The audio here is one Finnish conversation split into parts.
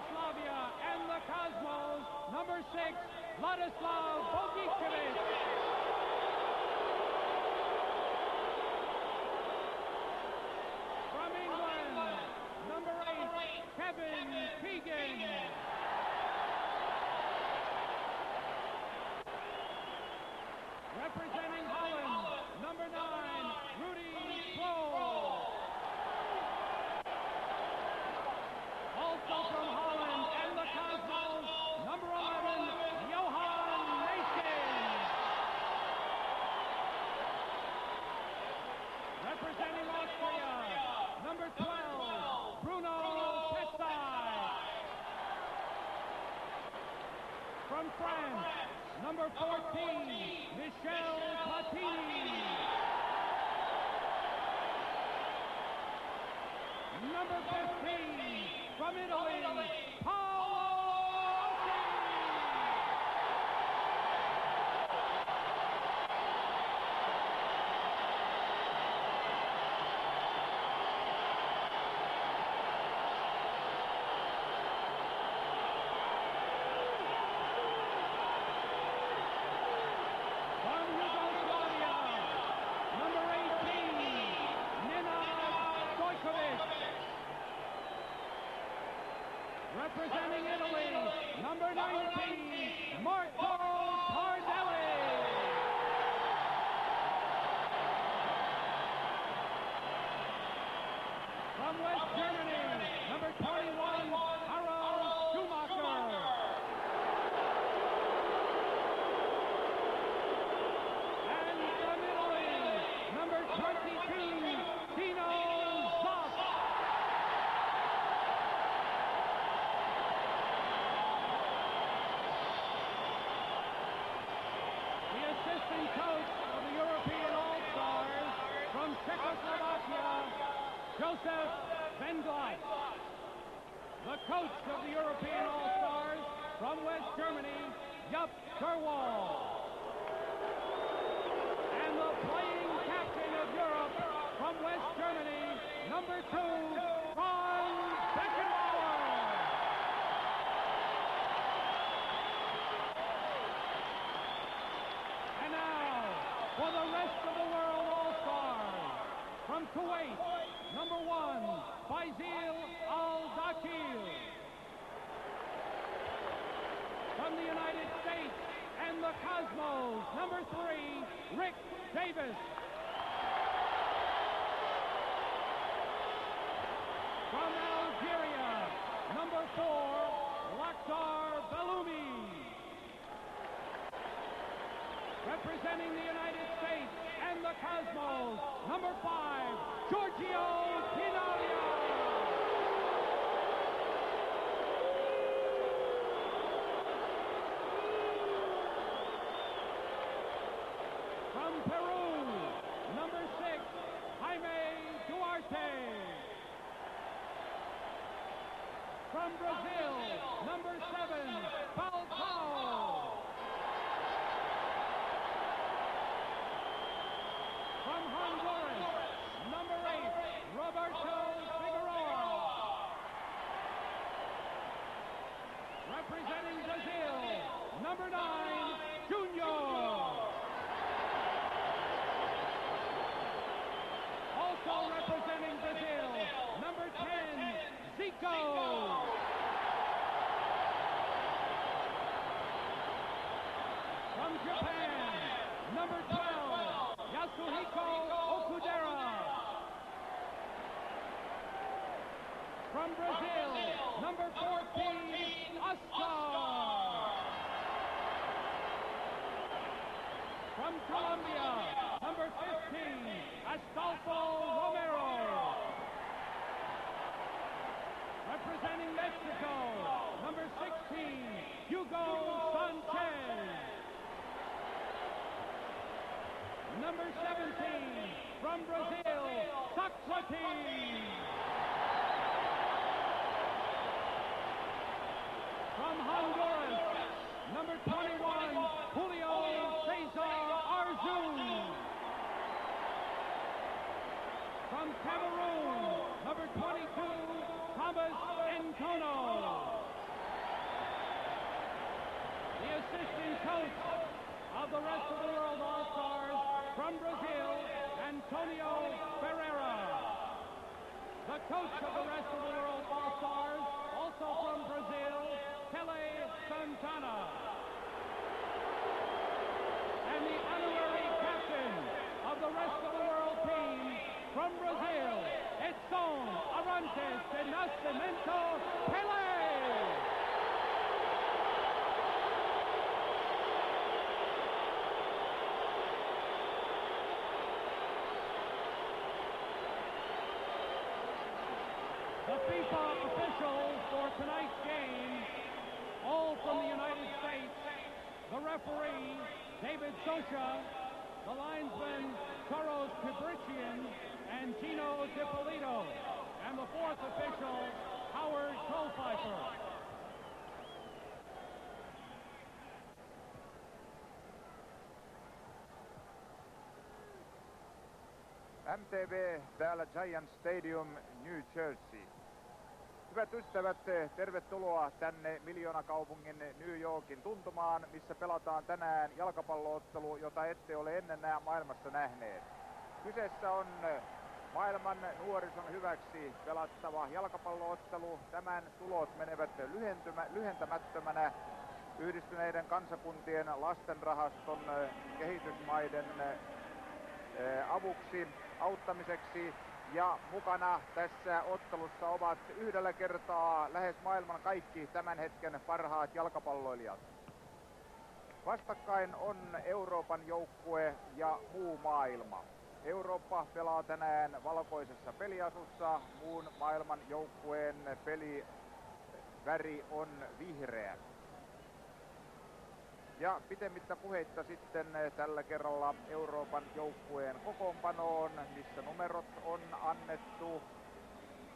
Yugoslavia and the Cosmos, number 6, Vladislav Bogicevic. From England, number 8, Kevin Keegan. Representing Holland, number 9, Rudy Krol. Also from Holland and the Cosmos, number 11, Johan Neeskens. Representing Austria, number 12, Bruno Pestai. From France, number 14, Michel Platini. Number 15, from Italy, Paolo Rossi. From Yugoslavia, number 18, Nenad Stojkovic. Representing Italy, number 19, Marco Tardelli. From West Germany, number 21, Harald Schumacher. And from Italy, number 22, Tino Zoff. The assistant coach of the European All-Stars from Czechoslovakia, Josef Venglat. The coach of the European All-Stars from West Germany, Jupp Derwall. And the playing captain of Europe from West Germany, number 2, Franz Beckenbauer. And now, for the rest of the world All-Stars, from Kuwait, number 1, Faisal Al-Dakil. From the United States and the Cosmos, number 3, Rick Davis. From Algeria, number 4, Lakhdar Belloumi. Representing the United States and the Cosmos, number 5, Giorgio Pinaglia. From Peru, number 6, Jaime Duarte. From Brazil, number 7, Falcao. From Honduras, number 8, Roberto Figueroa. Representing Brazil, number 9, Junior. Also representing Brazil, number 10, Zico. From Japan, number 12, Yasuhiko Okudera. From Brazil, number 14, Oscar. From Colombia, number 15, Astolfo Romero. Representing Mexico, number 16, Hugo Sanchez. Number 17, from Brazil, Socrates. From Honduras, number 21, Julio Cesar Arzun. From Cameroon, number 22, Thomas Nkono. coach of the rest of the world All-Stars from Brazil, Antonio Ferreira. The coach of the rest of the world All-Stars, also from Brazil, Pele Santana. And the honorary captain of the rest of the world team from Brazil, Edson Arantes de Nascimento Pele. The FIFA officials for tonight's game, all from the United States, the referee, David Socha, the linesman, Toros Kibrichian, and Tino DiPolito, and the fourth official, Howard Kohlpfeifer. MTV täällä Giant Stadium, New Jersey. Hyvät ystävät, tervetuloa tänne miljoonakaupungin New Yorkin tuntumaan, missä pelataan tänään jalkapalloottelu, jota ette ole ennen maailmassa nähneet. Kyseessä on maailman nuorison hyväksi pelattava jalkapalloottelu. Tämän tulot menevät lyhentämättömänä Yhdistyneiden kansakuntien lastenrahaston kehitysmaiden avuksi, auttamiseksi. Ja mukana tässä ottelussa ovat yhdellä kertaa lähes maailman kaikki tämän hetken parhaat jalkapalloilijat. Vastakkain on Euroopan joukkue ja muu maailma. Eurooppa pelaa tänään valkoisessa peliasussa, muun maailman joukkueen peliväri on vihreä. Ja pitemmittä puheitta sitten tällä kerralla Euroopan joukkueen kokoonpanoon, missä numerot on annettu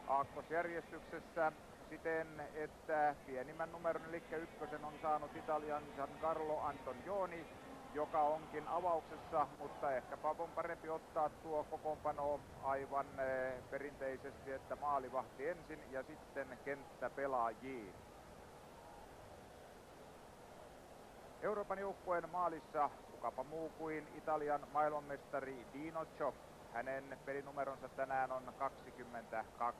aakkosjärjestyksessä siten, että pienimmän numeron eli ykkösen on saanut Italian Giancarlo Antonioni, joka onkin avauksessa, mutta ehkäpä on parempi ottaa tuo kokoonpano aivan perinteisesti, että maalivahti ensin ja sitten kenttäpelaajiin. Euroopan joukkueen maalissa kukapa muu kuin Italian maailmanmestari Dino Cioffi. Hänen pelinumeronsa tänään on 22.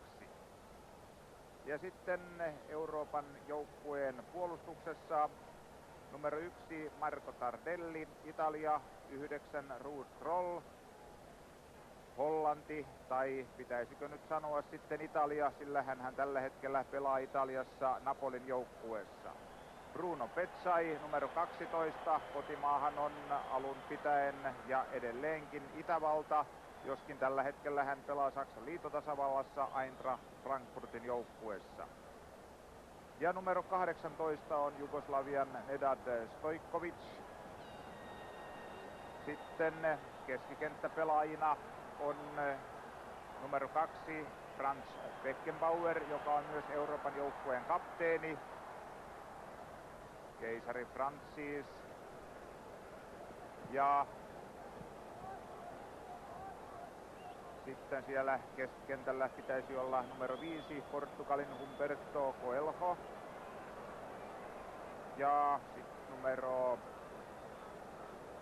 Ja sitten Euroopan joukkueen puolustuksessa numero 1 Marco Tardelli, Italia, 9 Ruud Krol, Hollanti, tai pitäisikö nyt sanoa sitten Italia, sillä hän tällä hetkellä pelaa Italiassa Napolin joukkueessa. Bruno Pezzai, numero 12, kotimaahan on alun pitäen ja edelleenkin Itävalta, joskin tällä hetkellä hän pelaa Saksan liitotasavallassa Eintracht Frankfurtin joukkueessa. Ja numero 18 on Jugoslavian Nedad Stojkovic. Sitten keskikenttäpelaajina on numero 2 Franz Beckenbauer, joka on myös Euroopan joukkueen kapteeni. Keisari Francis. Ja sitten siellä keskikentällä pitäisi olla numero 5 Portugalin Humberto Coelho. Ja sitten numero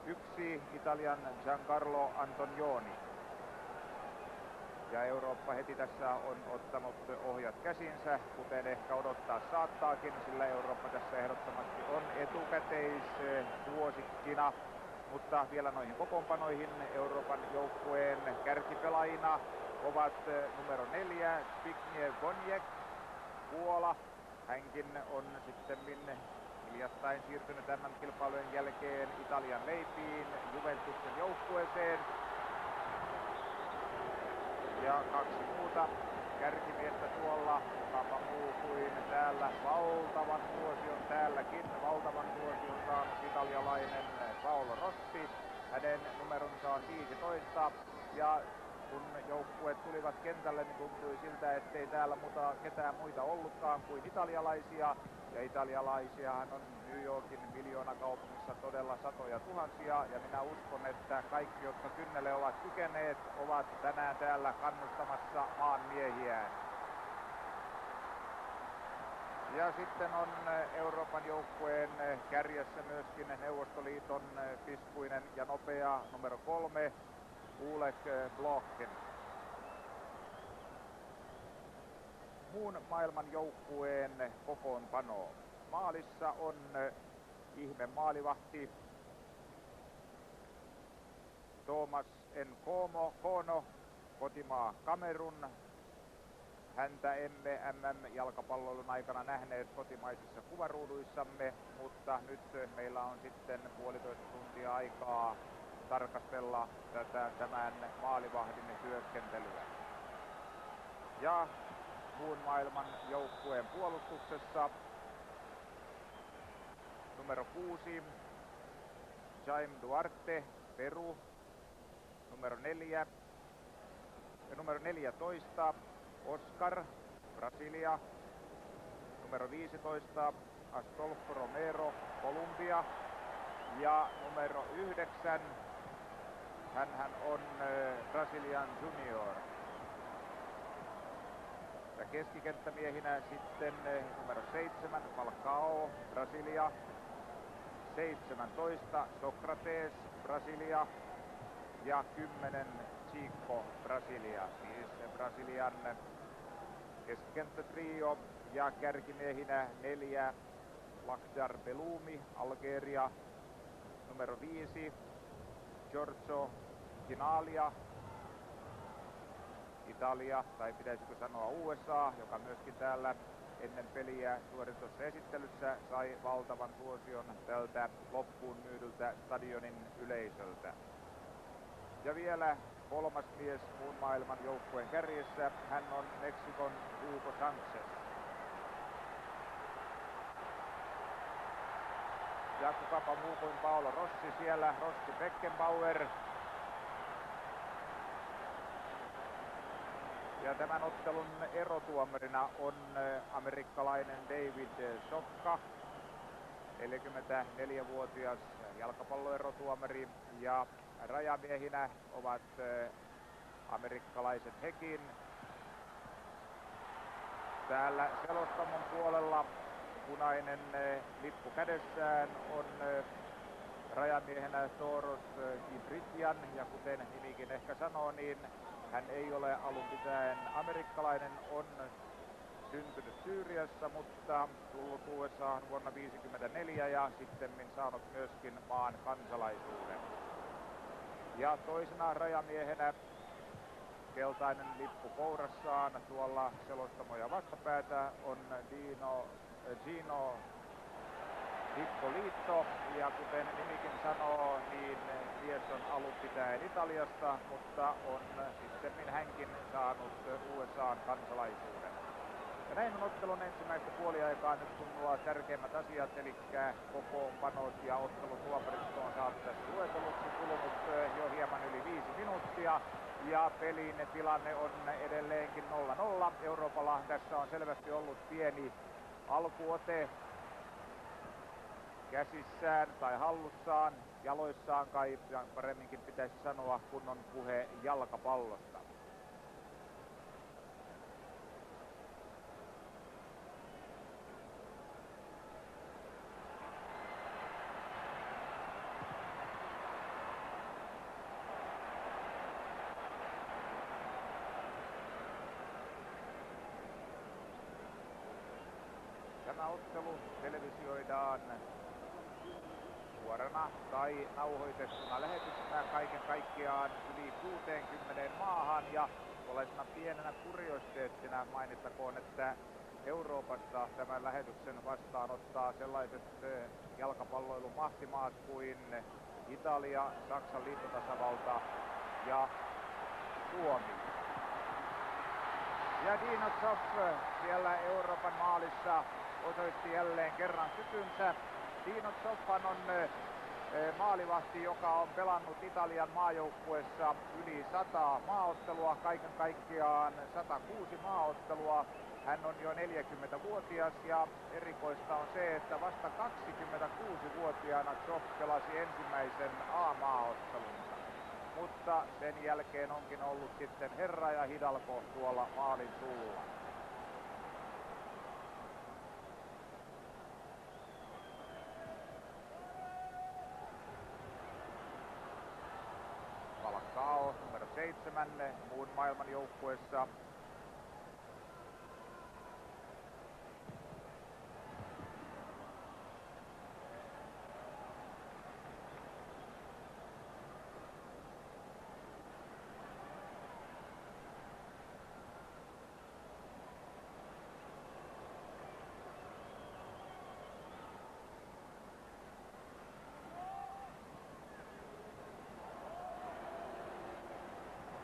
1 Italian Giancarlo Antonioni. Ja Eurooppa heti tässä on ottanut ohjat käsinsä, kuten ehkä odottaa saattaakin, sillä Eurooppa tässä ehdottomasti on etukäteissuosikkina. Mutta vielä noihin kokoonpanoihin Euroopan joukkueen kärkipelaajina ovat numero 4 Zbigniew Boniek, Puola. Hänkin on sittemmin hiljattain siirtynyt MM-kilpailujen jälkeen Italian leipiin Juventuksen joukkueeseen. Ja 2 muuta kärkimiestä tuolla, kukapa muu kuin täällä valtavan suosion saanut italialainen Paolo Rossi. Hänen numeronsa on 15 ja kun joukkueet tulivat kentälle, niin tuntui siltä, ettei täällä ketään muita ollutkaan kuin italialaisia. Ja italialaisiahan on New Yorkin miljoonakaupungissa todella satoja tuhansia. Ja minä uskon, että kaikki, jotka kynnelle ovat kykeneet, ovat tänään täällä kannustamassa maan miehiään. Ja sitten on Euroopan joukkueen kärjessä myöskin Neuvostoliiton piskuinen ja nopea numero 3 Oleg Blochen. Muun maailman joukkueen kokoonpano. Maalissa on ihme maalivahti Thomas Nkomo, kotimaa Kamerun. Häntä emme MM-jalkapallon aikana nähneet kotimaisissa kuvaruuduissamme, mutta nyt meillä on sitten puolitoista tuntia aikaa tarkastella tämän maalivahdin työskentelyä. Ja muun maailman joukkueen puolustuksessa numero 6 Jaime Duarte, Peru. Numero 4 ja numero 14 Oscar, Brasilia. Numero 15 Astolfo Romero, Kolumbia. Ja numero 9, hänhän on Brasilian Junior. Ja keskikenttämiehinä sitten numero 7 Falcao, Brasilia. 17 Socrates, Brasilia. Ja 10 Chico, Brasilia. Siis Brasilian keskikenttätrio. Ja kärkimiehinä 4 Lakhdar Belloumi, Algeria. Numero 5 Giorgio Ginalia, Italia, tai pitäisikö sanoa USA, joka myöskin täällä ennen peliä suoritussa esittelyssä sai valtavan suosion tältä loppuun myydyltä stadionin yleisöltä. Ja vielä 3. mies muun maailman joukkueen kärjessä, hän on Meksikon Hugo Sanchez. Ja kukapa muu kuin Paolo Rossi siellä, Rossi Beckenbauer. Ja tämän ottelun erotuomarina on amerikkalainen David Sokka, 44-vuotias jalkapalloerotuomari, ja rajamiehinä ovat amerikkalaiset hekin. Täällä selostamon puolella punainen lippu kädessään on rajamiehenä Toros Ibritian, ja kuten nimikin ehkä sanoo, niin hän ei ole alun pitäen amerikkalainen, on syntynyt Syyriassa, mutta tullut USA:han vuonna 1954 ja sittemmin saanut myöskin maan kansalaisuuden. Ja toisena rajamiehenä keltainen lippu kourassaan tuolla selostamoja vastapäätä on Gino Ippolito, ja kuten nimikin sanoo, niin mies on alun pitäen Italiasta, mutta on sitten hänkin saanut USA:n kansalaisuuden. Ja näin on ottelun ensimmäistä puoliaikaa nyt kun nuo tärkeimmät asiat, eli kokoonpanot ja ottelutuomarit on saatu tässä luetelluksi, kulunut jo hieman yli 5 minuuttia. Ja pelin tilanne on edelleenkin 0-0. Euroopalla tässä on selvästi ollut pieni alkuote käsissään tai hallussaan, jaloissaan kai paremminkin pitäisi sanoa, kun on puhe jalkapallosta. Tämä ottelu televisioidaan suorana tai nauhoitettuna lähetyksenä kaiken kaikkiaan yli 60 maahan, ja tuollaisena pienenä kuriositeettina mainittakoon, että Euroopassa tämän lähetyksen vastaanottaa sellaiset jalkapalloilun mahtimaat kuin Italia, Saksan liittotasavalta ja Suomi. Ja Dinotsov siellä Euroopan maalissa osoitti jälleen kerran kykynsä. Dinotsovhan on maalivahti, joka on pelannut Italian maajoukkuessa yli 100 maaottelua, kaiken kaikkiaan 106 maaottelua. Hän on jo 40-vuotias, ja erikoista on se, että vasta 26-vuotiaana Zoff pelasi ensimmäisen A-maaottelunsa. Mutta sen jälkeen onkin ollut sitten herra ja Hidalgo tuolla maalin suulla. 7 muun maailman joukkueessa.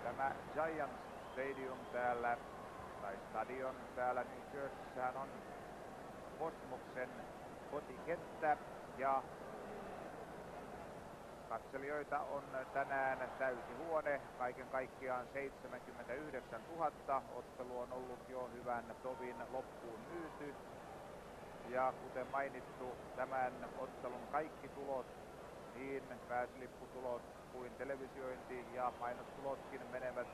Tämä Giants Stadium täällä, tai stadion täällä New Jerseyhän on Kosmoksen kotikenttä ja katselijoita on tänään täysi huone, kaiken kaikkiaan 79 000. Ottelu on ollut jo hyvän tovin loppuun myyty. Ja kuten mainittu, tämän ottelun kaikki tulot, niin pääsylipputulot kuin televisiointi ja mainostulotkin menevät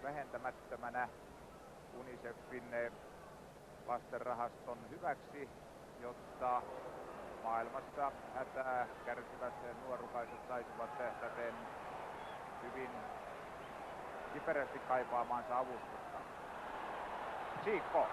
vähentämättömänä UNICEFin lastenrahaston hyväksi, jotta maailmassa hätää kärsivät nuorukaiset saisivat täten hyvin kiperästi kaipaamaansa avustusta. Chico.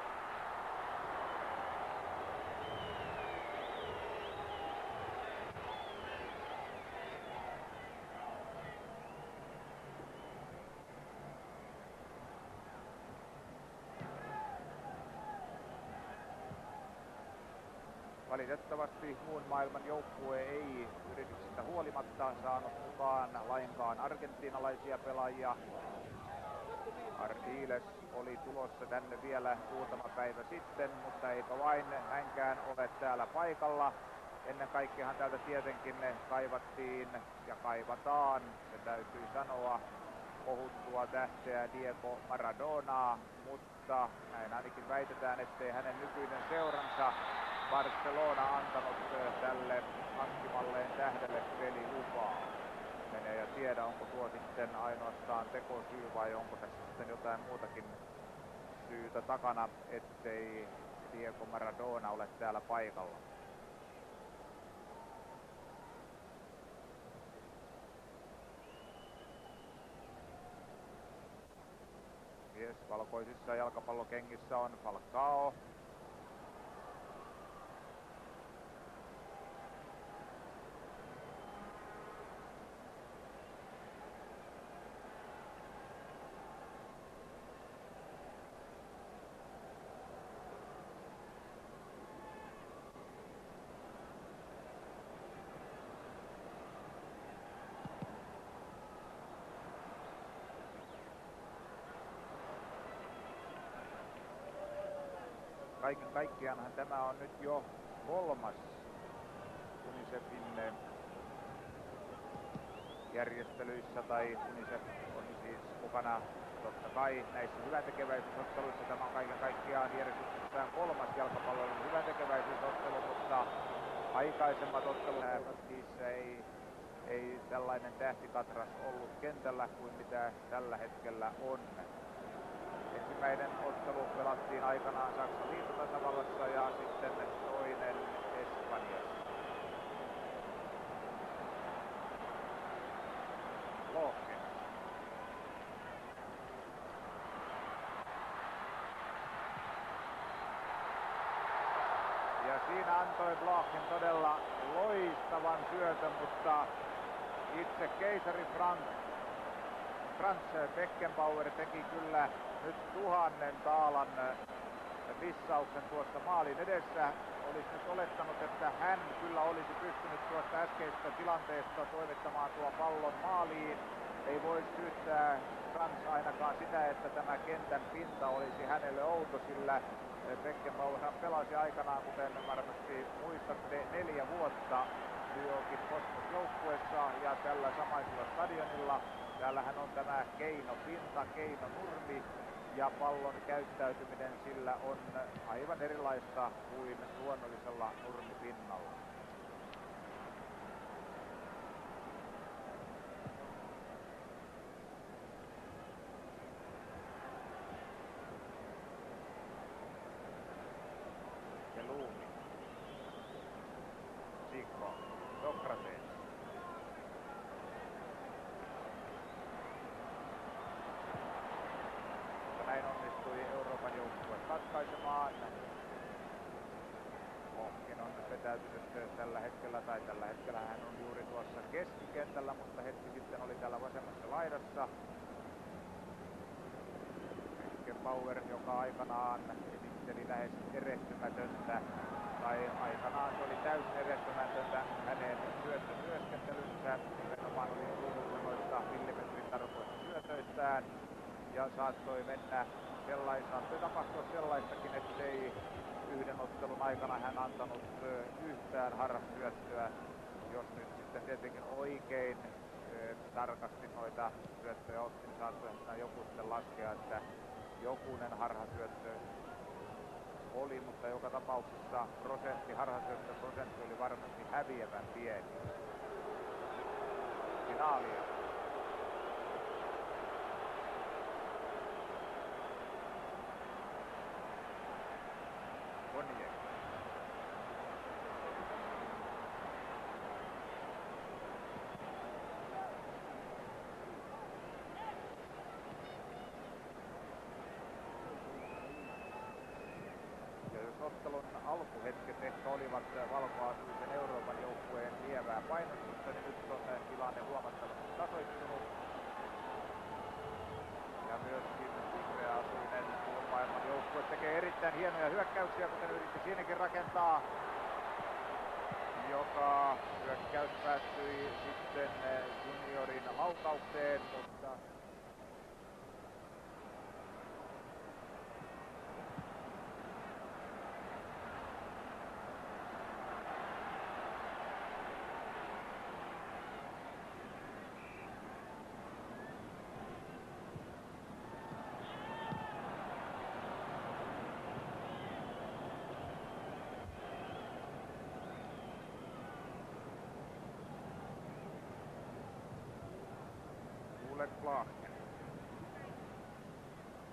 Valitettavasti muun maailman joukkue ei yrityksistä huolimatta saanut mukaan lainkaan argentiinalaisia pelaajia. Ardiles oli tulossa tänne vielä muutama päivä sitten, mutta eipä vain hänkään ole täällä paikalla. Ennen kaikkeahan täältä tietenkin kaivattiin ja kaivataan, se täytyy sanoa, kohuttua tähteä Diego Maradonaa, mutta näin ainakin väitetään, ettei hänen nykyinen seuransa Barcelona antanut tälle hankkimalleen tähdelle pelilupaa. Menee ja tiedä, onko tuo sitten ainoastaan tekosyy vai onko tässä sitten jotain muutakin syytä takana, ettei Diego Maradona ole täällä paikalla. Mies valkoisissa jalkapallokengissä on Falcao. Kaiken kaikkiaanhan tämä on nyt jo 3. UNICEFin järjestelyissä, tai UNICEF on siis mukana totta kai näissä hyväntekeväisyysotteluissa. Tämä on kaiken kaikkiaan järjestyksessään 3. jalkapallon hyväntekeväisyysottelu, mutta aikaisemmat ottelut niissä ei tällainen tähtikatras ollut kentällä kuin mitä tällä hetkellä on. Ensimmäinen ottelu pelattiin aikanaan Saksan liittotasavallassa ja sitten toinen Espanjassa. Lohken. Ja siinä antoi Blochin todella loistavan syötön, mutta itse keisari Franz Beckenbauer teki kyllä nyt 1000 taalan missauksen tuossa maalin edessä. Olisi nyt olettanut, että hän kyllä olisi pystynyt tuosta äskeisestä tilanteesta toimittamaan tuon pallon maaliin. Ei voi syyttää Franz ainakaan sitä, että tämä kentän pinta olisi hänelle outo, sillä Beckenbauer pelasi aikanaan, kuten varmasti muistatte, 4 vuotta New Yorkin Cosmos-joukkueessa ja tällä samaisella stadionilla. Täällähän on tämä keinopinta, keinonurmi ja pallon käyttäytyminen sillä on aivan erilaista kuin luonnollisella nurmipinnalla. Kelumi. Sikko. Sokrates. ratkaisemaan. Lohkin on vetäytynyt tällä hetkellä hän on juuri tuossa keskikentällä, mutta hetki sitten oli täällä vasemmassa laidassa. Bauer, joka aikanaan esitteli lähes erehtymätöntä, tai aikanaan se oli täysin erehtymätöntä hänen syöttötyöskentelynsä. Nimenomaan oli kuullut noista millimetrin tarkoista syötöistään ja saattoi mennä saattoi tapahtua sellaistakin, ettei yhden ottelun aikana hän antanut yhtään harhasyöttöä. Jos nyt sitten tietenkin oikein tarkasti noita syöttöjä otti, niin saattoi joku sitten laskea, että jokunen harhasyöttö oli, mutta joka tapauksessa harhasyöttöprosentti oli varmasti häviävän pieni. Finaalia. Bonnier. Ottelun alkuhetket ehkä olivat valkoaisuisen Euroopan joukkueen lievää painostusta, niin nyt on tilanne huomattavasti tasoittunut. Ja myöskin vihreäasuinen maailman joukkue tekee erittäin hienoja hyökkäyksiä, kuten yritti siinäkin rakentaa. Joka hyökkäys päättyi sitten juniorin laukaukseen, mutta Lahken.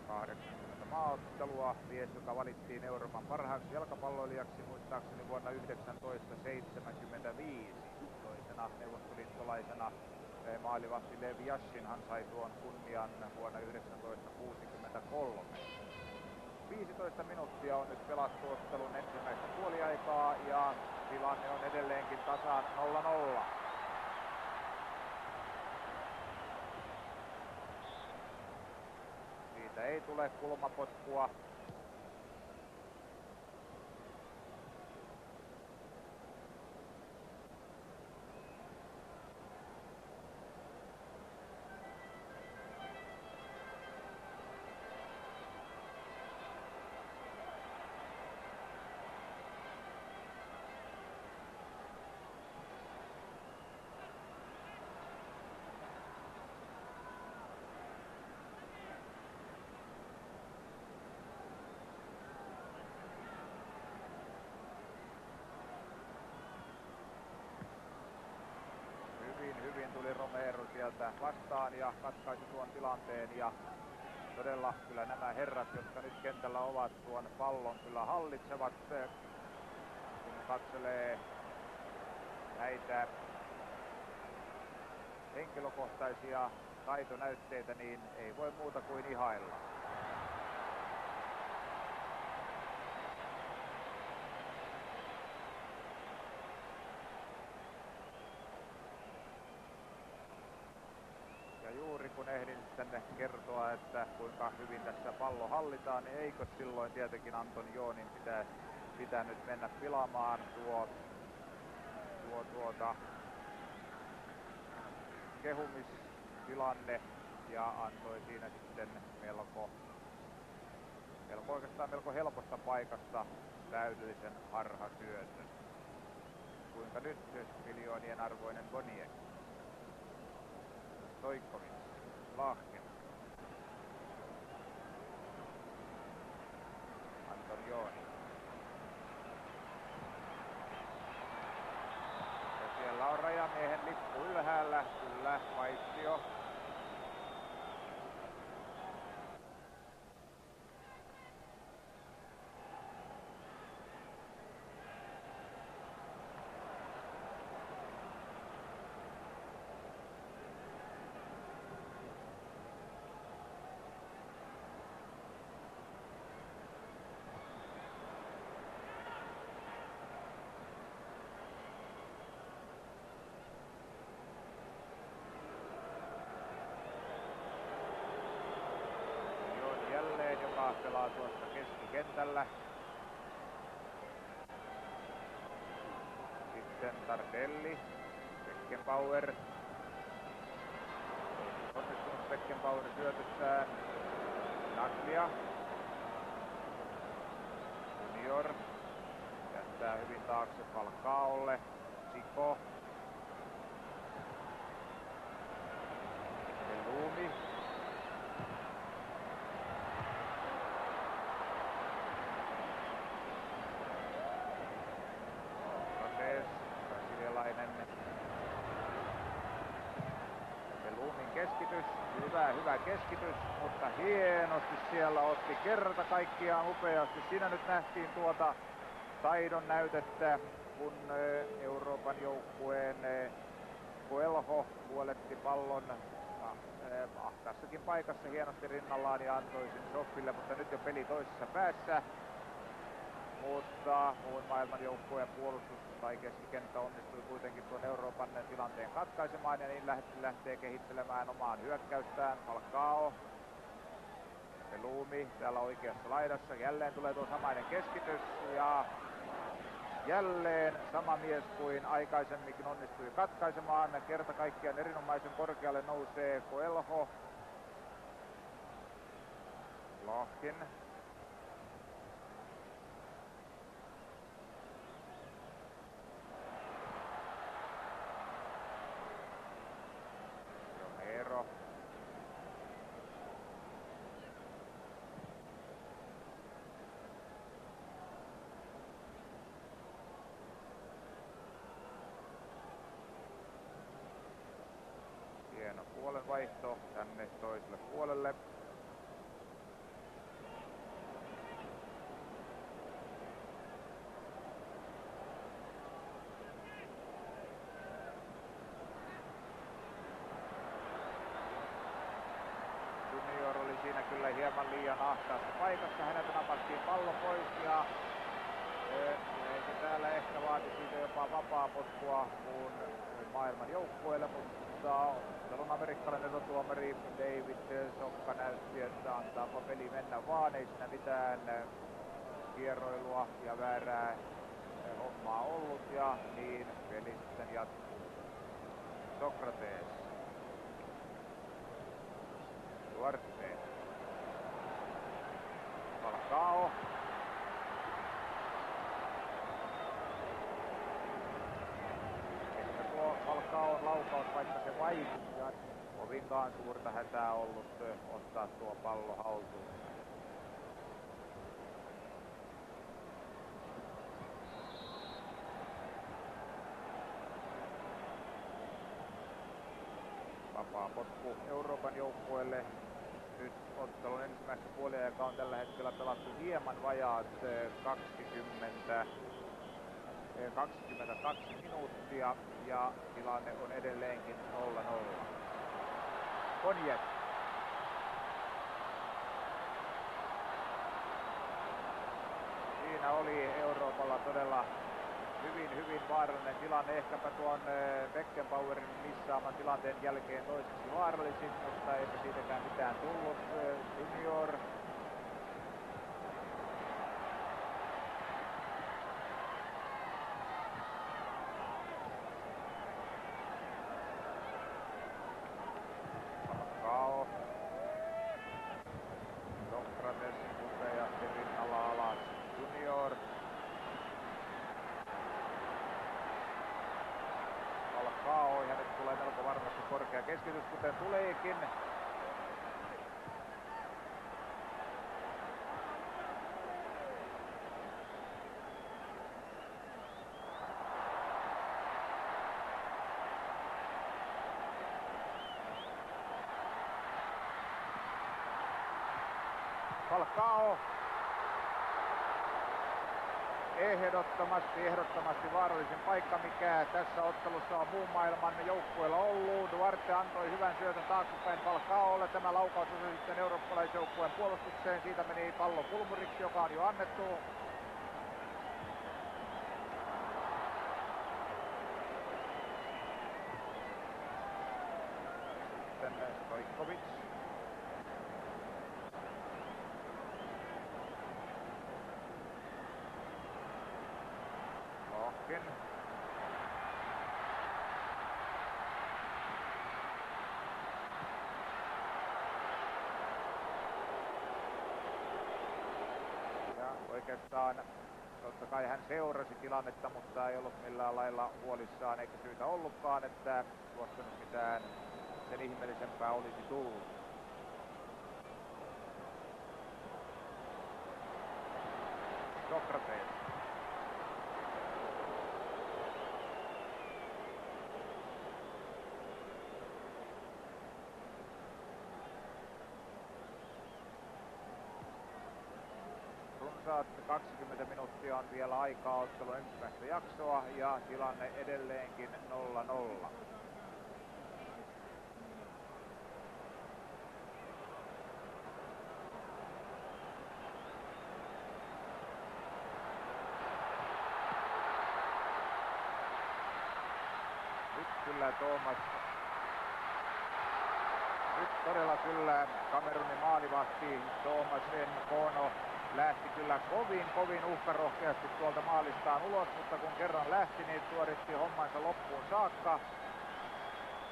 80 maaottelua, mies joka valittiin Euroopan parhaaksi jalkapalloilijaksi muistaakseni vuonna 1975. Toisena neuvostoliittolaisena maalivahti Lev Yashinhan sai tuon kunnian vuonna 1963. 15 minuuttia on nyt pelattu ottelun ensimmäistä puoliaikaa ja tilanne on edelleenkin tasan 0-0. Ei tule kulmapotkua. Hyvin tuli Romero sieltä vastaan ja katkaisi tuon tilanteen ja todella kyllä nämä herrat, jotka nyt kentällä ovat, tuon pallon kyllä hallitsevat. Kun katselee näitä henkilökohtaisia taitonäytteitä, niin ei voi muuta kuin ihailla. Juuri kun ehdin tänne kertoa, että kuinka hyvin tässä pallo hallitaan, niin eikö silloin tietenkin Anton Joonin pitänyt mennä pilaamaan tuo kehumistilanne ja antoi siinä sitten melko helposta paikasta täydellisen harhasyötön. Kuinka nyt miljoonien arvoinen Bonnier. Stoichkovic, Lahken, Antonioni. Ja siellä on rajamiehen lippu ylhäällä, kyllä, Vaistio. kentällä. Sitten Tardelli, Beckenbauer. Onnistunut Beckenbauer syötössään. Naglia. Junior. Jättää hyvin taakse Falcaolle. Zico. Lumi. Brasilialainen. Lumin keskitys, hyvä keskitys, mutta hienosti siellä otti kerta kaikkiaan upeasti. Siinä nyt nähtiin tuota taidon näytettä, kun Euroopan joukkueen Coelho huoletti pallon ahtaassakin paikassa hienosti rinnallaan ja antoi sen Zoffille, mutta nyt jo peli toisessa päässä. Mutta muun maailman joukkueen puolustus tai keskikenttä onnistui kuitenkin tuon Euroopan tilanteen katkaisemaan ja niin lähtee kehittelemään omaan hyökkäystään. Falcao, Lumi täällä oikeassa laidassa, jälleen tulee tuo samainen keskitys ja jälleen sama mies kuin aikaisemminkin onnistui katkaisemaan. Kerta kaikkiaan erinomaisen korkealle nousee Coelho. Lohkin. Romero. Hieno puolenvaihto tänne toiselle puolelle. Junior oli siinä kyllä hieman liian ahtaassa paikassa. Häneltä napattiin pallo pois ja se täällä ehkä vaati siitä jopa vapaa potkua muun maailman joukkueelle, mutta ottelun amerikkalainen rotuomari David Sokka näytti, että antaapa peli mennä vaan, ei siinä mitään kierroilua ja väärää hommaa ollut ja niin peli sitten jatkuu. Sokrates. Duarte. Falcao. Ehkä tuo Falcaon laukaus, vaikka se vaikutti, kovinkaan suurta hätää ollut ottaa tuo pallo haltuun. Vapaa potku Euroopan joukkueelle. Nyt ottelun ensimmäistä puoliaikaa on tällä hetkellä pelattu hieman vajaat 22 minuuttia ja tilanne on edelleenkin 0-0. Konjet. Siinä oli Euroopalla todella hyvin vaarallinen tilanne. Ehkäpä tuon Beckenbauerin missaaman tilanteen jälkeen toiseksi vaarallisin, mutta eipä siitäkään mitään tullut. Junior. Falcao. Sokrates upeasti rinnalla alas. Junior. Falcao ja nyt tulee melko varmasti korkea keskitys, kuten tuleekin. Falcao. Ehdottomasti vaarallisin paikka, mikä tässä ottelussa on muun maailman joukkueella ollut. Duarte antoi hyvän syötön taaksepäin Falcaolle. Tämä laukaus osui sitten eurooppalaisjoukkueen puolustukseen. Siitä meni pallo kulmuriksi, joka on jo annettu. Sitten Stojkovic. Laskin. Ja oikeastaan totta kai hän seurasi tilannetta, mutta ei ollut millään lailla huolissaan eikä syytä ollutkaan, että tuosta nyt mitään sen ihmeellisempää olisi tullut. Sokrates. Runsaat 20 minuuttia on vielä aikaa ottelun ensimmäistä jaksoa ja tilanne edelleenkin 0-0. Kyllä Thomas. Nyt todella kyllä Kamerunin maalivahti Thomas N'Kono lähti kyllä kovin uhkarohkeasti tuolta maalistaan ulos, mutta kun kerran lähti, niin suoritti hommansa loppuun saakka.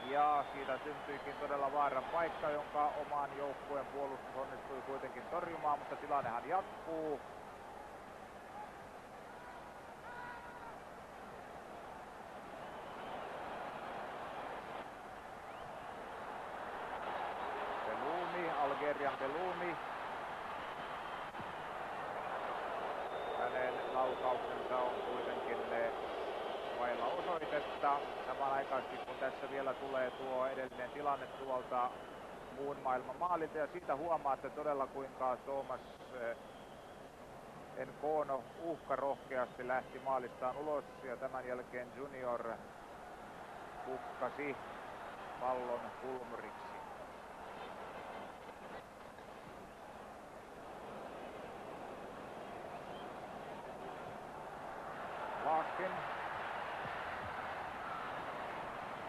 Ja siitä syntyikin todella vaaran paikka, jonka oman joukkueen puolustus onnistui kuitenkin torjumaan, mutta tilannehan jatkuu. Algerian Belumi. Hänen laukauksensa on kuitenkin vailla osoitetta. Samanaikaisesti kun tässä vielä tulee tuo edellinen tilanne tuolta muun maailman maalilta ja siitä huomaatte todella kuinka Thomas N'Kono uhkarohkeasti lähti maalistaan ulos ja tämän jälkeen Junior hukkasi pallon kulmuriksi. Laskin.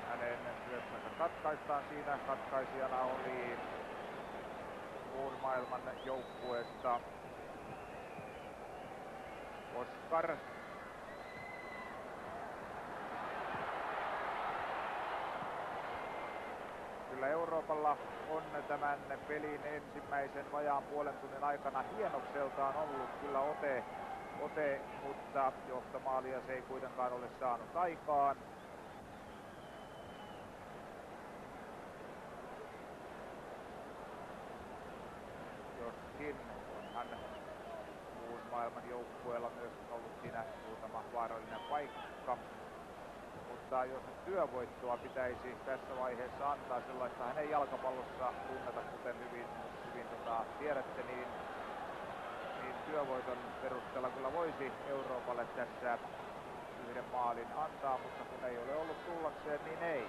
Hänen syöttönsä katkaistaan siinä. Katkaisijana oli muun maailman joukkueesta Oskar. Kyllä Euroopalla on tämän pelin ensimmäisen vajaan puolen tunnin aikana hienokseltaan ollut kyllä ote, mutta johtomaalia se ei kuitenkaan ole saanut aikaan. Joskin onhan muun maailman joukkueella myös ollut siinä muutama vaarallinen paikka. Mutta jos nyt työvoittoa pitäisi tässä vaiheessa antaa, sellaistahan ei jalkapallossa tunneta, kuten hyvin tiedätte, niin työvoiton perusteella kyllä voisi Euroopalle tässä yhden maalin antaa, mutta kun ei ole ollut tullakseen, niin ei.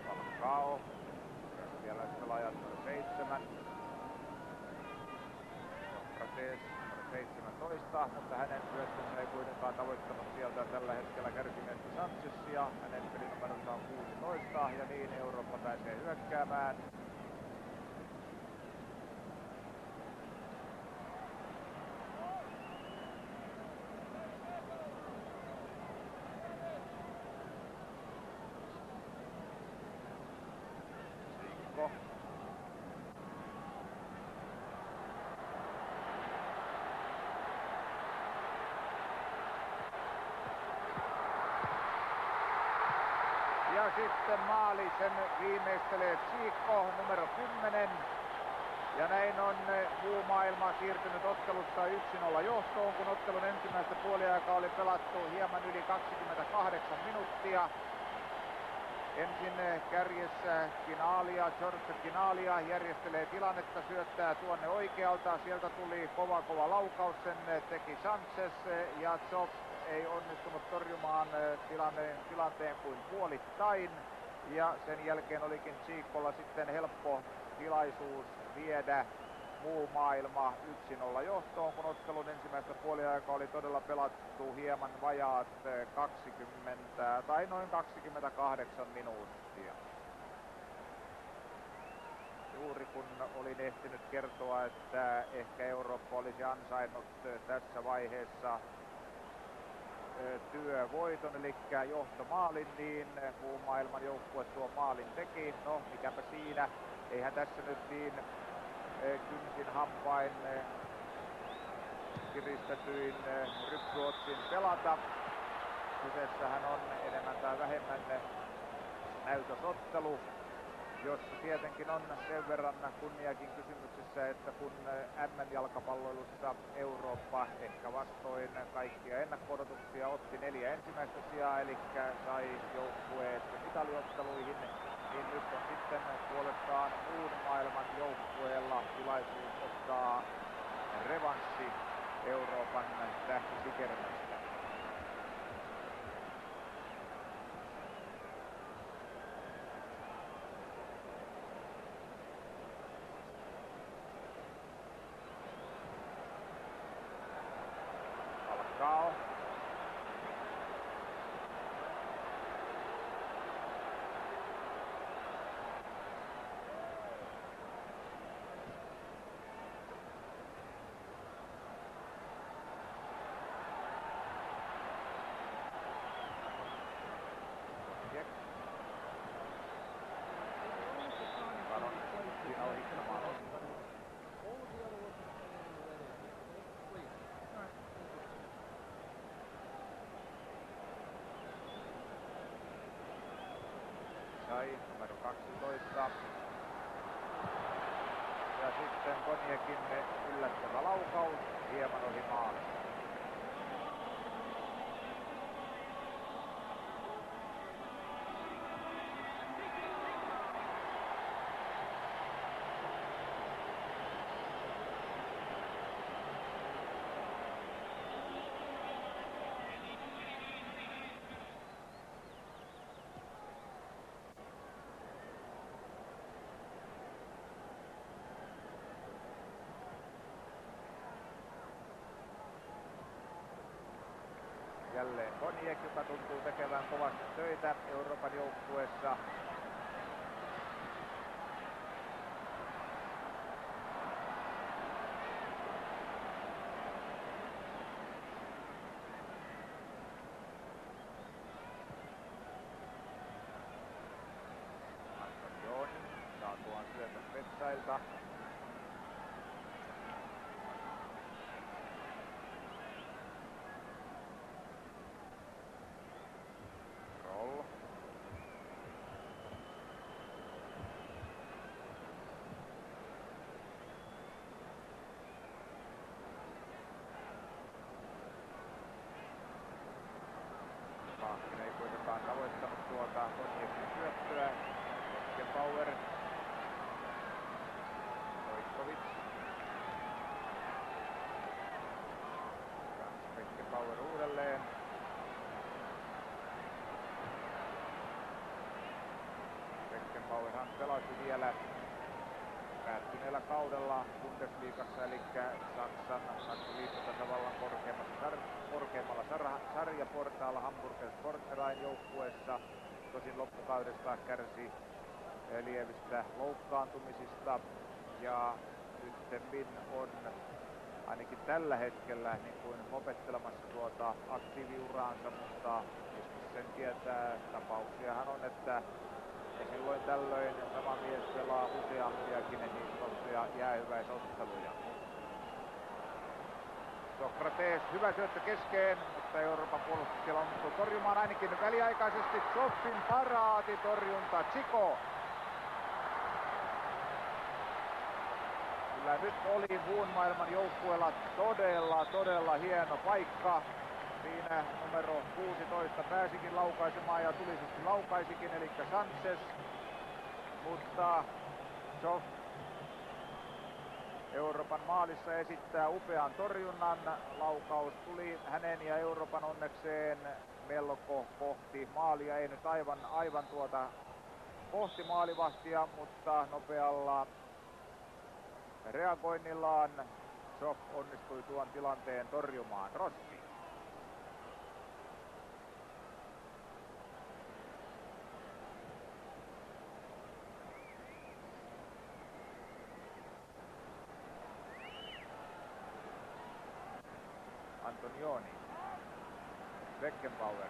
Falcao. Vielä pelaaja numero 7. Sokrates numero 17, mutta hänen syöttönsä ei kuitenkaan tavoittanut sieltä tällä hetkellä kärsineestä Sanchezia. Hänen pelinumeronsa on 16 ja niin Eurooppa pääsee hyökkäämään. Ja sitten maali, sen viimeistelee Zico, numero 10. Ja näin on muu maailma siirtynyt ottelussa 1-0 johtoon, kun ottelun ensimmäistä puoliaikaa oli pelattu hieman yli 28 minuuttia. Ensin kärjessä Kinalia, George Kinalia järjestelee tilannetta, syöttää tuonne oikealta. Sieltä tuli kova laukaus, sen teki Sanchez ja Zoff ei onnistunut torjumaan tilanteen kuin puolittain. Ja sen jälkeen olikin Chicolla sitten helppo tilaisuus viedä muu maailma 1-0 johtoon, kun ottelun ensimmäistä puoliaikaa oli todella pelattu hieman vajaat 20 tai noin 28 minuuttia. Juuri kun olin ehtinyt kertoa, että ehkä Eurooppa olisi ansainnut tässä vaiheessa työvoiton, eli johtomaalin, niin muun maailman joukkue tuo maalin teki. No, mikäpä siinä. Eihän tässä nyt niin kynsin hampain kiristetyin ryppyotsin pelata. Kyseessähän on enemmän tai vähemmän näytösottelu, jossa tietenkin on sen verran kunniakin kysymyksessä, että kun MM-jalkapalloilussa Eurooppa ehkä vastoin kaikkia ennakko-odotuksia otti 4 ensimmäistä sijaa, eli sai joukkueet mitaliotteluihin, niin nyt on sitten puolestaan muun maailman joukkueella tilaisuus ottaa revanssi Euroopan tähtisikermästä. Alkaa. Sai numero 12. Ja sitten Konjekin yllättävä laukaus hieman ohi maalin. Jälleen Konjek, joka tuntuu tekevän kovasti töitä Euroopan joukkueessa. Antonioni saa tuon syötön Petsailta. Paahtinen ei kuitenkaan tavoittanut tuota Konjekin syöttöä. Beckenbauer. Stojkovic. Beckenbauer uudelleen. Beckenbauerhan pelasi vielä päättyneellä kaudella Bundesliigassa, eli Saksan liittotasavallan korkeimmalla sarjaportaalla Hamburger Sportverein joukkueessa. Tosin loppukaudesta kärsi lievistä loukkaantumisista ja nyttemmin on ainakin tällä hetkellä niin kuin lopettelemassa tuota aktiiviuraansa, mutta sen tietää, tapauksiahan on, että ja silloin tällöin sama mies pelaa useampiakin niin sanottuja jäähyväisotteluja. Sokrates, hyvä syöttö keskeen, mutta Euroopan puolustuskela onnistuu torjumaan ainakin väliaikaisesti. Zoffin paraatitorjunta, Chico. Kyllä nyt oli muun maailman joukkueella todella hieno paikka. Siinä numero 16 pääsikin laukaisemaan ja tulisesti laukaisikin, eli Sanchez. Mutta Zoff Euroopan maalissa esittää upean torjunnan. Laukaus tuli hänen ja Euroopan onnekseen melko kohti maalia. Ei nyt aivan tuota kohti maalivahtia, mutta nopealla reagoinnillaan Zoff onnistui tuon tilanteen torjumaan. Rossi. Antonioni. Beckenbauer.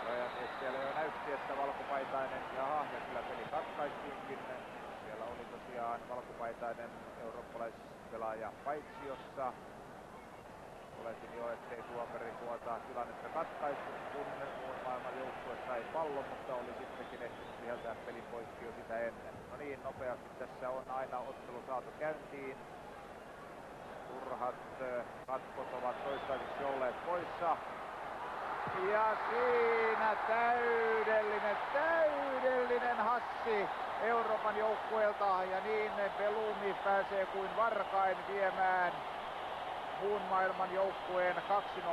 Rajamies siellä jo näytti, että valkopaitainen, ja kyllä peli katkaistiinkin. Siellä oli tosiaan valkopaitainen eurooppalaispelaaja paitsiossa. Oletin jo, ettei tuomari tuota tilannetta katkaistu, kun muun maailman joukkue sai pallon, mutta oli sittenkin ehtinyt viheltää pelin poikki jo sitä ennen. No niin, nopeasti tässä on aina ottelu saatu käyntiin. Turhat katkot ovat toistaiseksi olleet poissa. Ja siinä täydellinen hassi Euroopan joukkueelta, ja niin Belumi pääsee kuin varkain viemään muun maailman joukkueen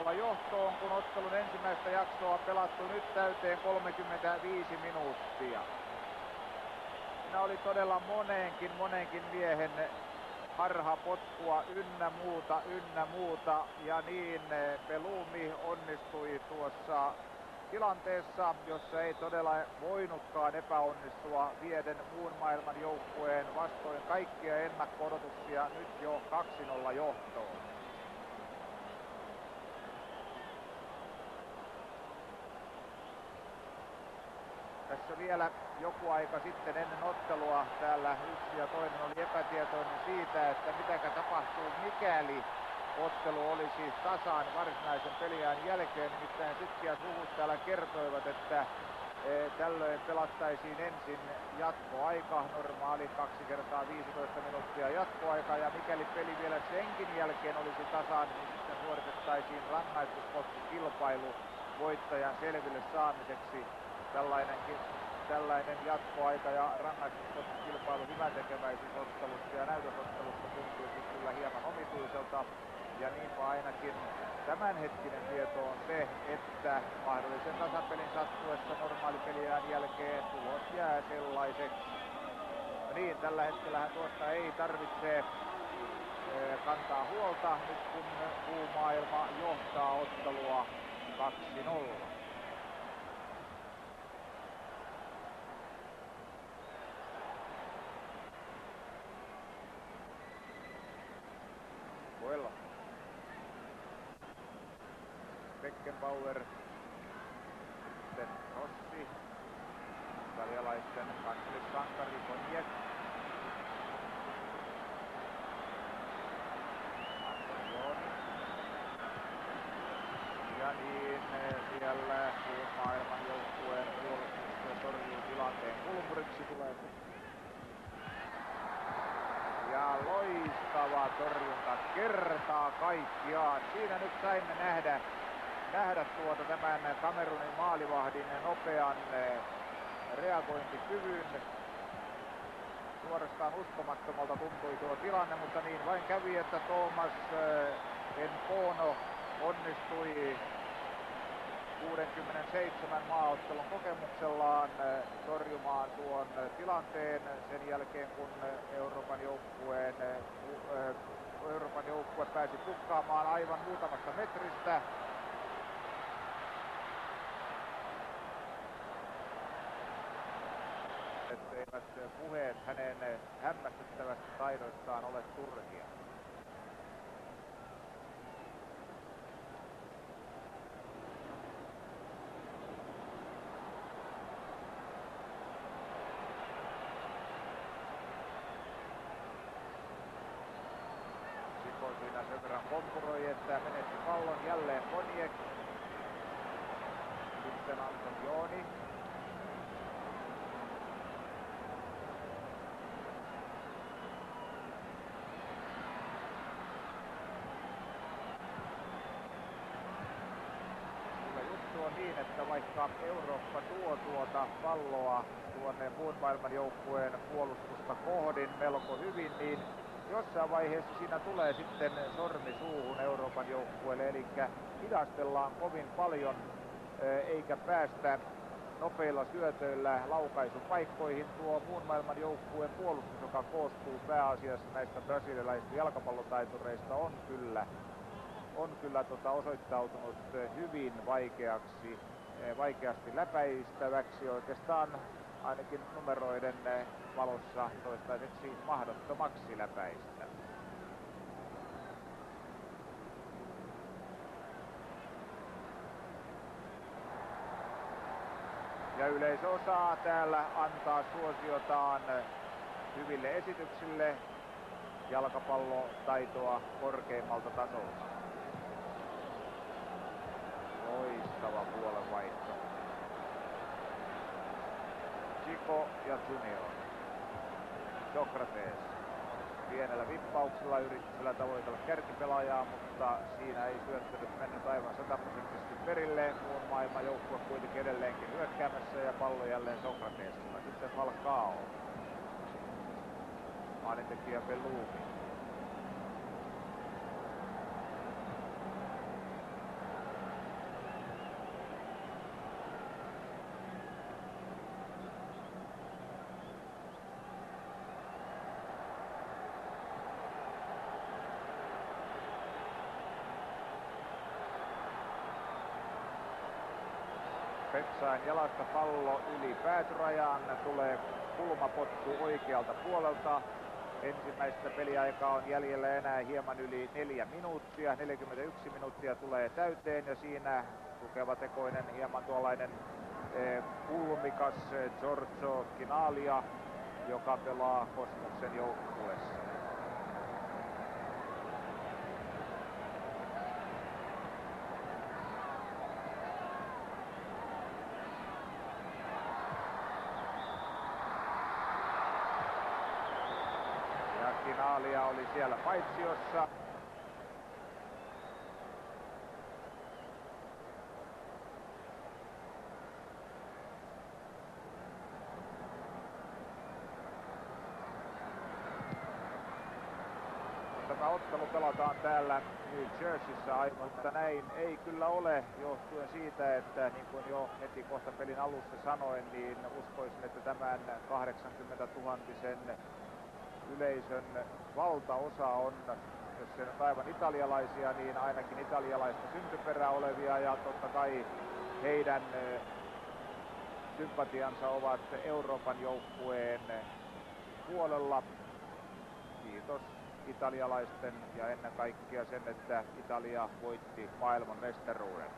2-0 johtoon, kun ottelun ensimmäistä jaksoa pelattu nyt täyteen 35 minuuttia. Siinä oli todella monenkin miehen harhapotkua ynnä muuta, ja niin Belumi onnistui tuossa tilanteessa, jossa ei todella voinutkaan epäonnistua, vieden muun maailman joukkueen vastoin kaikkia ennakko-odotuksia nyt jo 2-0 johtoon. Tässä vielä joku aika sitten ennen ottelua täällä yksi ja toinen oli epätietoinen siitä, että mitäkä tapahtuu, mikäli ottelu olisi tasan varsinaisen peliajan jälkeen. Nimittäin Sitkiä Suhus täällä kertoivat, että tällöin pelattaisiin ensin jatkoaika, normaali 2 kertaa 15 minuuttia jatkoaika, ja mikäli peli vielä senkin jälkeen olisi tasan, niin sitten suoritettaisiin rangaistuskotkikilpailu voittajan selville saamiseksi. Tällainen jatkoaika ja rangaistuskotkikilpailu hyväntekeväisyysottelusta ja näytösottelusta tuntuisi kyllä hieman omituiselta. Ja niinpä ainakin tämänhetkinen tieto on se, että mahdollisen tasapelin sattuessa normaalipeliään jälkeen tulos jää sellaiseksi. No niin, tällä hetkellähän tuosta ei tarvitse kantaa huolta, nyt kun muu maailma johtaa ottelua 2-0. Coelho. Beckenbauer, sitten Rossi, italialaisten kansallissankari Cognac, Antonioni, ja niin siellä muun maailman joukkueen puolustus torjuu tilanteen. Kulmuriksi tulee ja loistava torjunta kertaa kaikkiaan. Siinä nyt saimme nähdä tämän Kamerunin maalivahdin nopean reagointikyvyn. Suorastaan uskomattomalta tuntui tuo tilanne, mutta niin vain kävi, että Thomas Mpono onnistui 67 maaottelun kokemuksellaan torjumaan tuon tilanteen sen jälkeen, kun Euroopan joukkue pääsi pukkaamaan aivan muutamasta metristä. Etteivät puheet hänen hämmästyttävästä taidoistaan ole turhia. Siinä sen verran kompuroi, että menetti pallon jälleen Cognac. Sitten Antonioni. Kyllä juttu on niin, että vaikka Eurooppa tuo tuota palloa tuonne muun maailman joukkueen puolustusta kohdin melko hyvin, niin jossain vaiheessa siinä tulee sitten sormi suuhun Euroopan joukkueelle, eli hidastellaan kovin paljon eikä päästä nopeilla syötöillä laukaisupaikkoihin. Tuo muun maailman joukkueen puolustus, joka koostuu pääasiassa näistä brasilialaisista jalkapallotaitureista, on kyllä osoittautunut hyvin vaikeasti läpäistäväksi, oikeastaan ainakin numeroiden valossa toistaiseksi mahdottomaksi läpäistä. Ja yleisö osaa täällä antaa suosiotaan hyville esityksille, jalkapallotaitoa korkeimmalta tasolta. Loistava puolenvaihto. Chico ja Junior. Sokrates pienellä vippauksella yrityksellä tavoitella kärkipelaajaa, mutta siinä ei syöttänyt mennyt aivan 100% perille. Muun maailman joukkue kuitenkin edelleenkin hyökkäämässä ja pallo jälleen Sokratesilla. Sitten Falcao. Maalintekijä Bellumi. Petsain jalasta pallo yli päätyrajaan, tulee kulmapotku oikealta puolelta. Ensimmäistä peliaikaa on jäljellä enää hieman yli 4 minuuttia. 41 minuuttia tulee täyteen ja siinä tukevatekoinen hieman tuollainen kulmikas Giorgio Chinalia, joka pelaa Kosmoksen joukkueessa. Chinalia oli siellä paitsiossa. Tämä ottelu pelataan täällä New Jerseyssä, mutta näin ei kyllä ole, johtuen siitä, että niin kuin jo heti kohta pelin alussa sanoin, niin uskoisin, että tämän 80 000 yleisön valtaosa on, jos se on aivan italialaisia, niin ainakin italialaista syntyperää olevia, ja totta kai heidän sympatiansa ovat Euroopan joukkueen puolella. Kiitos italialaisten ja ennen kaikkea sen, että Italia voitti maailman mestaruuden.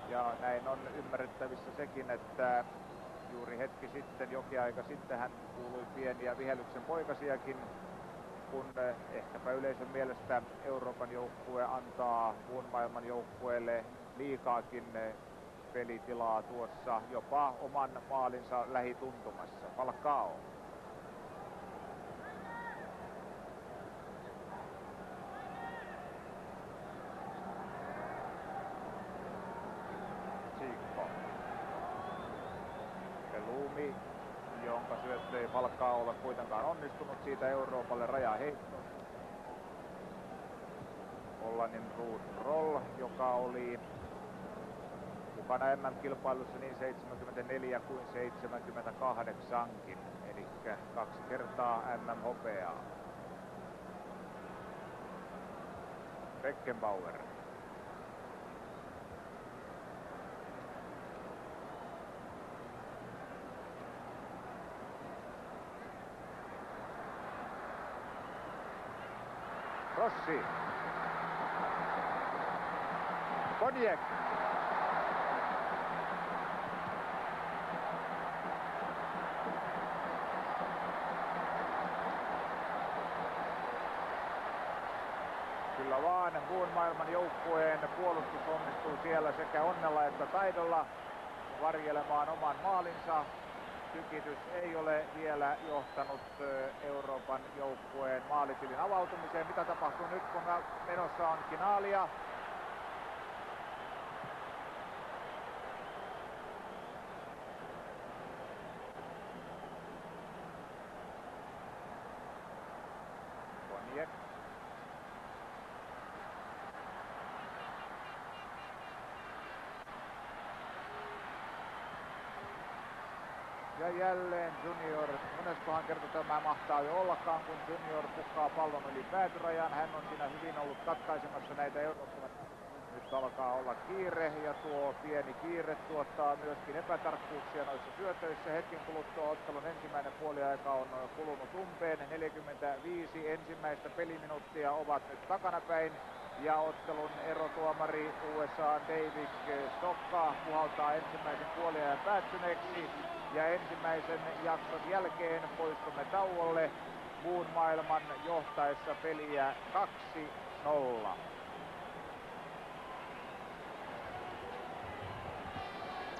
Ja näin on ymmärrettävissä sekin, että juuri hetki sitten, jokin aika sitten, hän kuului pieniä vihellyksen poikasiakin, kun ehkäpä yleisön mielestä Euroopan joukkue antaa muun maailman joukkueelle liikaakin pelitilaa tuossa jopa oman maalinsa lähituntumassa. Falcao. Bellumi, jonka syöttö ei Falcao ole kuitenkaan onnistunut, siitä Euroopalle rajaheitto. Hollannin Ruud Krol, joka oli mukana MM-kilpailussa niin 74 kuin 78kin, eli 2 kertaa MM-hopeaa. Beckenbauer. Rossi. Koniek. Kyllä vaan muun maailman joukkueen puolustus onnistuu siellä sekä onnella että taidolla varjelemaan oman maalinsa. Tykitys ei ole vielä johtanut Euroopan joukkueen maalitilin avautumiseen. Mitä tapahtuu nyt, kun menossa on Chinalia? Ja jälleen Junior, moneskohan kerta tämä mahtaa jo ollakaan, kun Junior pukkaa pallon yli päätyrajan. Hän on siinä hyvin ollut katkaisemassa näitä eurooppalaisia. Nyt alkaa olla kiire ja tuo pieni kiire tuottaa myöskin epätarkkuuksia noissa syötöissä. Hetken kuluttua ottelun ensimmäinen puoliaika on kulunut umpeen. 45 ensimmäistä peliminuuttia ovat nyt takanapäin. Ja ottelun erotuomari USA David Stokka puhaltaa ensimmäisen puoliajan päättyneeksi. Ja ensimmäisen jakson jälkeen poistumme tauolle muun maailman johtaessa peliä 2-0.